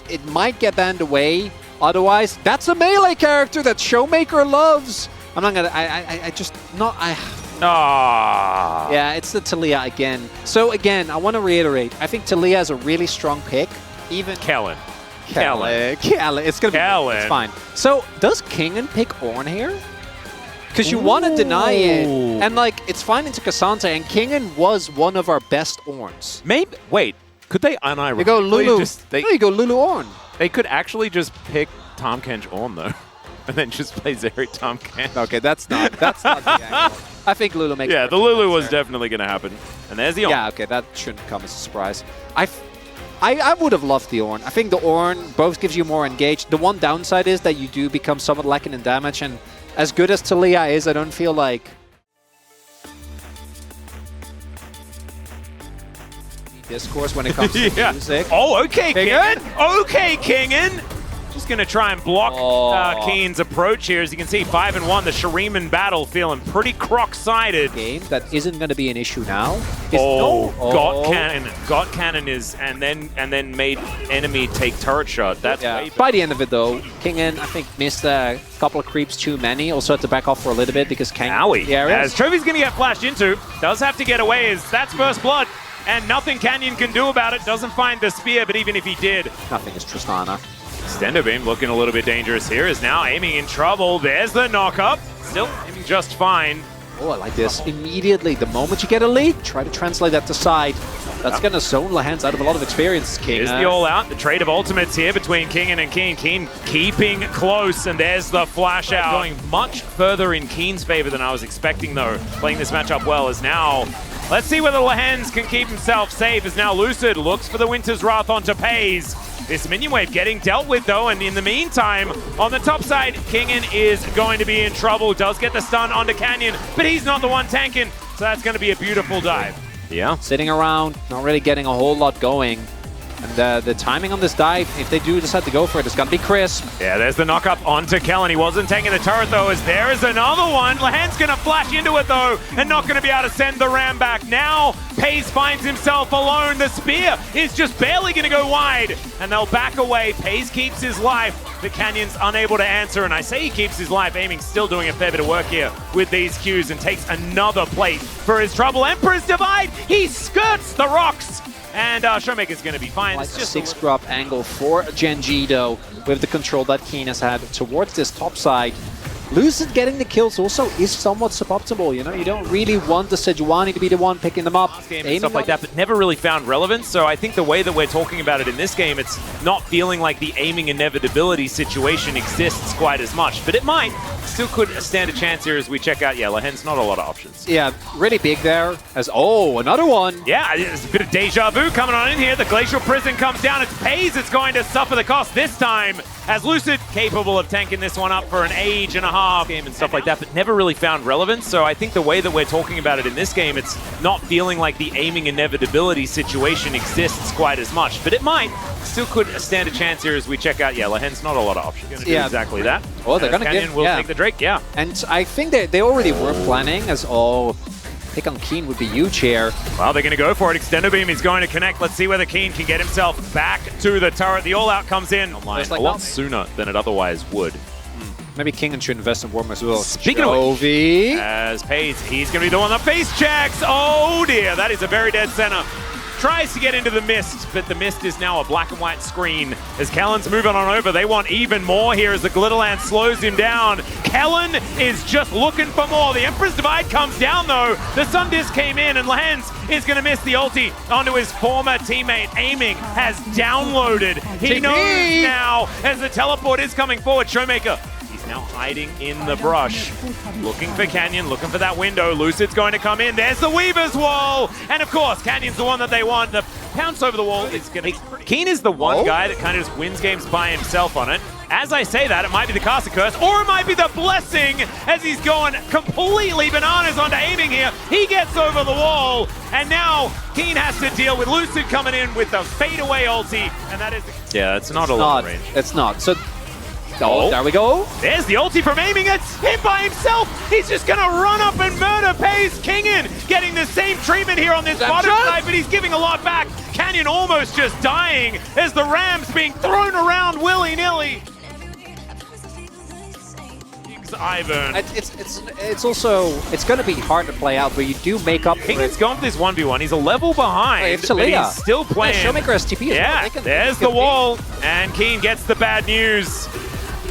it might get banned away. Otherwise, that's a melee character that Showmaker loves. I'm not gonna. I just not. Yeah, it's the Taliyah again. So again, I want to reiterate. I think Taliyah is a really strong pick. Even Kellen. It's gonna be. It's fine. So does Kingen pick Ornn here? Because you want to deny it, and like it's fine into Cassandra, and Kingen was one of our best Ornns. Maybe. Wait. Could they unironically You go Lulu. just... No, you go Lulu Ornn. They could actually just pick Tahm Kench Ornn, though, and then just play Zeri Tahm Kench. Okay, that's not the angle. I think Lulu makes. Yeah, the Lulu was definitely going to happen, and there's the Ornn. Yeah, okay, that shouldn't come as a surprise. I would have loved the Ornn. I think the Ornn both gives you more engaged. The one downside is that you do become somewhat lacking in damage, and as good as Taliyah is, I don't feel like discourse when it comes to music. Oh, okay, Kingen. Okay, Kingen. Just going to try and block Keen's approach here. As you can see, 5-1, the Shuriman battle feeling pretty croc-sided. Game that isn't going to be an issue now. Got cannon is, and then made enemy take turret shot. That's way By the end of it, though, Kingen, I think, missed a couple of creeps too many. Also had to back off for a little bit because as Trophy's going to get flashed into, does have to get away. That's first blood. And nothing Canyon can do about it. Doesn't find the spear, but even if he did, nothing is Tristana. Extendo Beam looking a little bit dangerous here, is now aiming in trouble. There's the knock-up. Still aiming just fine. Oh, I like this. Immediately, the moment you get a lead, try to translate that to side. That's going to zone Lehans out of a lot of experience, King. Here's the all-out. The trade of ultimates here between Kingen and Keen. Keen keeping close, and there's the flash out. Going much further in Keen's favor than I was expecting, though. Playing this matchup well is now... Let's see whether Lehans can keep himself safe, as now Lucid looks for the Winter's Wrath onto Pays. This minion wave getting dealt with, though, and in the meantime, on the top side, Kingen is going to be in trouble. Does get the stun onto Canyon, but he's not the one tanking, so that's going to be a beautiful dive. Yeah. Sitting around, not really getting a whole lot going. And the timing on this dive, if they do decide to go for it, it's going to be crisp. Yeah, there's the knock-up onto Kellen. He wasn't taking the turret, though, as there is another one. Lehans going to flash into it, though, and not going to be able to send the ram back. Now, Pays finds himself alone. The spear is just barely going to go wide, and they'll back away. Pays keeps his life. The Canyon's unable to answer, and I say he keeps his life. Aiming still doing a fair bit of work here with these Qs and takes another plate for his trouble. Emperor's Divide, he skirts the rocks. And Showmaker's going to be fine. Like it's just a 6-drop angle for Gen.G, though, with the control that Keen has had towards this top side. Lucid getting the kills also is somewhat suboptimal, you know? You don't really want the Sejuani to be the one picking them up. And stuff like that, but never really found relevance. So I think the way that we're talking about it in this game, it's not feeling like the aiming inevitability situation exists quite as much. But it might. Still could stand a chance here as we check out. Yeah, Lehans, not a lot of options. Yeah, really big there. As another one. Yeah, there's a bit of deja vu coming on in here. The Glacial Prison comes down. It's Pays that's going to suffer the cost this time, as Lucid capable of tanking this one up for an age and a half game and stuff like that, but never really found relevance. So I think the way that we're talking about it in this game, it's not feeling like the aiming inevitability situation exists quite as much. But it might. Still could stand a chance here as we check out. Yeah, Lehans, not a lot of options. Going to do exactly that. Oh, they're going to Canyon will take the Drake, yeah. And I think they already were planning as pick on Keen would be huge here. Well, they're going to go for it. Extendo Beam is going to connect. Let's see whether Keen can get himself back to the turret. The all-out comes in a lot sooner than it otherwise would. Maybe Kingen should invest in Warm as well. Speaking of which, as Pays, he's going to be the one that face checks. Oh dear, that is a very dead center. Tries to get into the mist, but the mist is now a black and white screen. As Kellen's moving on over, they want even more here as the Glitterland slows him down. Kellen is just looking for more. The Emperor's Divide comes down, though. The Sun Disc came in, and Lehans is going to miss the ulti onto his former teammate. Aiming has downloaded. He knows now as the teleport is coming forward. Showmaker, he's now hiding in the brush. Looking for Canyon, looking for that window. Lucid's going to come in. There's the Weaver's Wall. And of course, Canyon's the one that they want. The pounce over the wall is going to be... Keen is the one guy that kind of just wins games by himself on it. As I say that, it might be the Caster Curse, or it might be the Blessing, as he's going completely bananas onto aiming here. He gets over the wall, and now Keen has to deal with Lucid coming in with the fadeaway ulti, and that is... Yeah, it's not a long range. It's not. So Oh, there we go. There's the ulti from Aiming. It's him by himself. He's just going to run up and murder Pays Kingin. Getting the same treatment here on this bottom side, but he's giving a lot back. Canyon almost just dying as the Rams being thrown around willy-nilly. Ivan. It's also, it's going to be hard to play out, but you do make up for it. Kingin's gone for this 1v1. He's a level behind, but he's still playing. Yeah, Showmaker STP. Yeah, there's the wall, and Keen gets the bad news.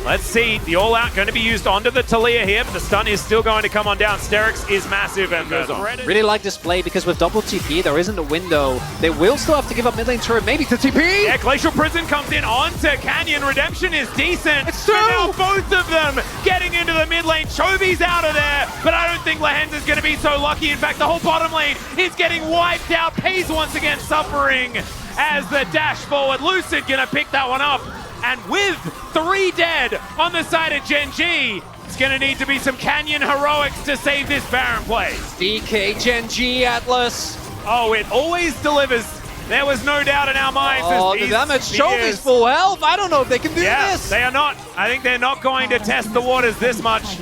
Let's see, the all-out going to be used onto the Talia here, but the stun is still going to come on down. Sterix is massive and goes on. Really like this play because with double TP, there isn't a window. They will still have to give up mid lane turret, maybe to TP. Yeah, Glacial Prison comes in onto Canyon. Redemption is decent. It's true. And now both of them getting into the mid lane. Chovy's out of there, but I don't think Lehens is going to be so lucky. In fact, the whole bottom lane is getting wiped out. Pays once again suffering as the dash forward. Lucid going to pick that one up. And with 3 dead on the side of Gen G, it's going to need to be some Canyon heroics to save this Baron play. DK Gen G Atlas. Oh, it always delivers. There was no doubt in our minds. Oh, the damage. Chovy's full health. I don't know if they can do this. They are not. I think they're not going to test the waters this much.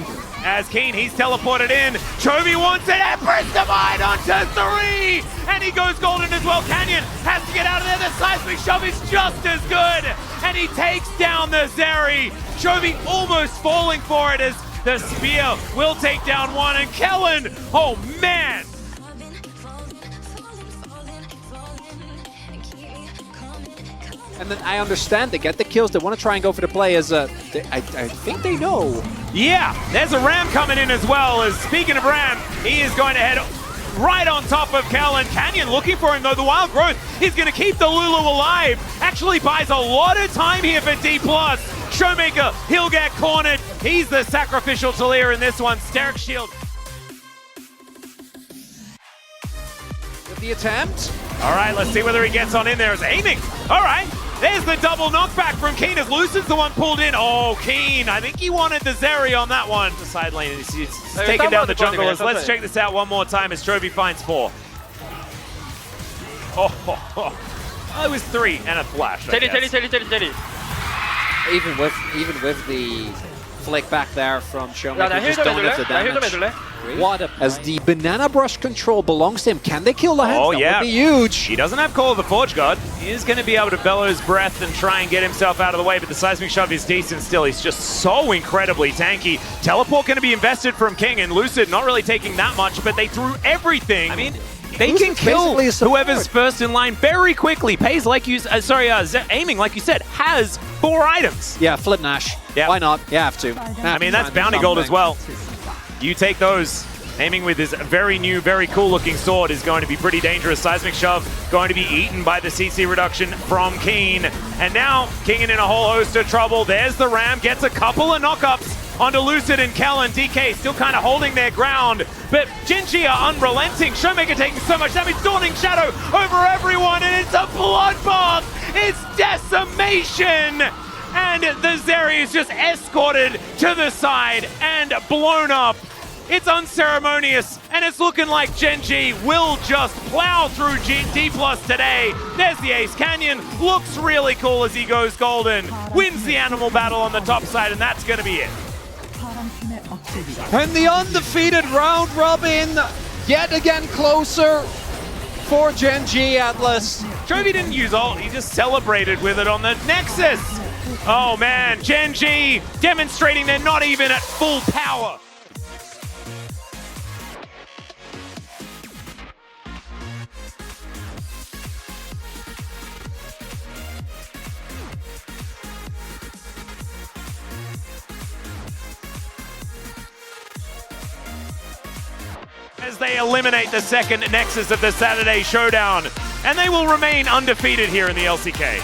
As Keen, he's teleported in. Chovy wants it. Empress Divine onto 3. And he goes golden as well. Canyon has to get out of there. The seismic shove is just as good. And he takes down the Zeri. Chovy almost falling for it as the spear will take down one. And Kellen, oh man. And then I understand they get the kills. They want to try and go for the play as I think they know. Yeah, there's a Ram coming in as well. As speaking of Ram, he is going to head right on top of Kellen. Canyon looking for him though. The Wild Growth is going to keep the Lulu alive. Actually buys a lot of time here for D+. Showmaker, he'll get cornered. He's the sacrificial Talia in this one. Sterix shield. With the attempt. All right, let's see whether he gets on in there. Is aiming. All right. There's the double knockback from Keen as Lucid's the one pulled in. Oh, Keen. I think he wanted the Zeri on that one. The side lane is taking down the junglers. Let's check this out one more time as Chovy finds 4. Oh, it was 3 and a flash. Even with the flick back there from Showmaker, just don't have the damage. What as the banana brush control belongs to him. Can they kill the hands? Oh, yeah. That would be huge. He doesn't have Call of the Forge God. He is going to be able to bellow his breath and try and get himself out of the way, but the seismic shove is decent still. He's just so incredibly tanky. Teleport going to be invested from King, and Lucid not really taking that much, but they threw everything. I mean, they can kill whoever's first in line very quickly. Pays like you, aiming like you said, has 4 items. Yeah, flip Nash. Yeah. Why not? You have to. I mean, that's bounty gold as well. You take those. Aiming with his very new, very cool looking sword is going to be pretty dangerous. Seismic shove going to be eaten by the CC reduction from Keen. And now Keen in a whole host of trouble. There's the Ram, gets a couple of knockups onto Lucid and Kellen. DK still kind of holding their ground, but Gen G are unrelenting. Showmaker taking so much damage, Dawning Shadow over everyone, and it's a bloodbath. It's decimation. And the Zeri is just escorted to the side and blown up. It's unceremonious, and it's looking like Gen G will just plow through D+ today. There's the ace. Canyon looks really cool as he goes golden. Wins the animal battle on the top side, and that's going to be it. And the undefeated round robin yet again closer for Gen G Atlas. Chovy didn't use ult, he just celebrated with it on the Nexus. Oh man, Gen G demonstrating they're not even at full power. As they eliminate the second Nexus of the Saturday Showdown, and they will remain undefeated here in the LCK.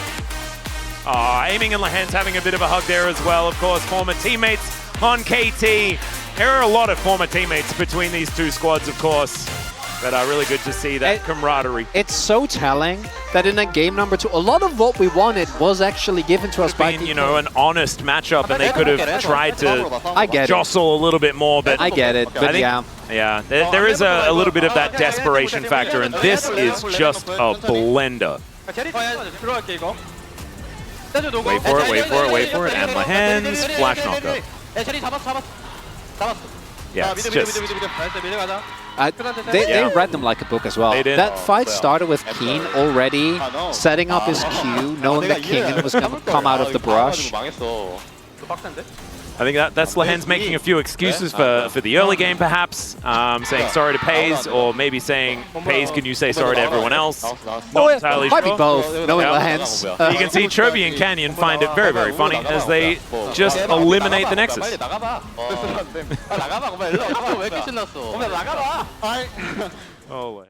Aiming and Lehens having a bit of a hug there as well, of course, former teammates on KT. There are a lot of former teammates between these two squads, of course, but really good to see that camaraderie. It's so telling that in that game number 2, a lot of what we wanted was actually given to us by you know, an honest matchup, and they could have tried to jostle a little bit more, but I get it, but yeah, there is a little bit of that desperation factor, and this is just a blender. Wait for it, wait for it, wait for it. And Lehens, flash knockup. Yeah, it's just... They read them like a book as well. They did. That fight started with Keen already setting up his Q, knowing that King was going to come out of the brush. I think that's Lehens making a few excuses for the early game, perhaps. Saying sorry to Pays, or maybe saying, Pays, can you say sorry to everyone else? Not entirely might sure. be both, knowing Lehens. You can see Chobi and Canyon find it very, very funny as they just eliminate the Nexus. Oh,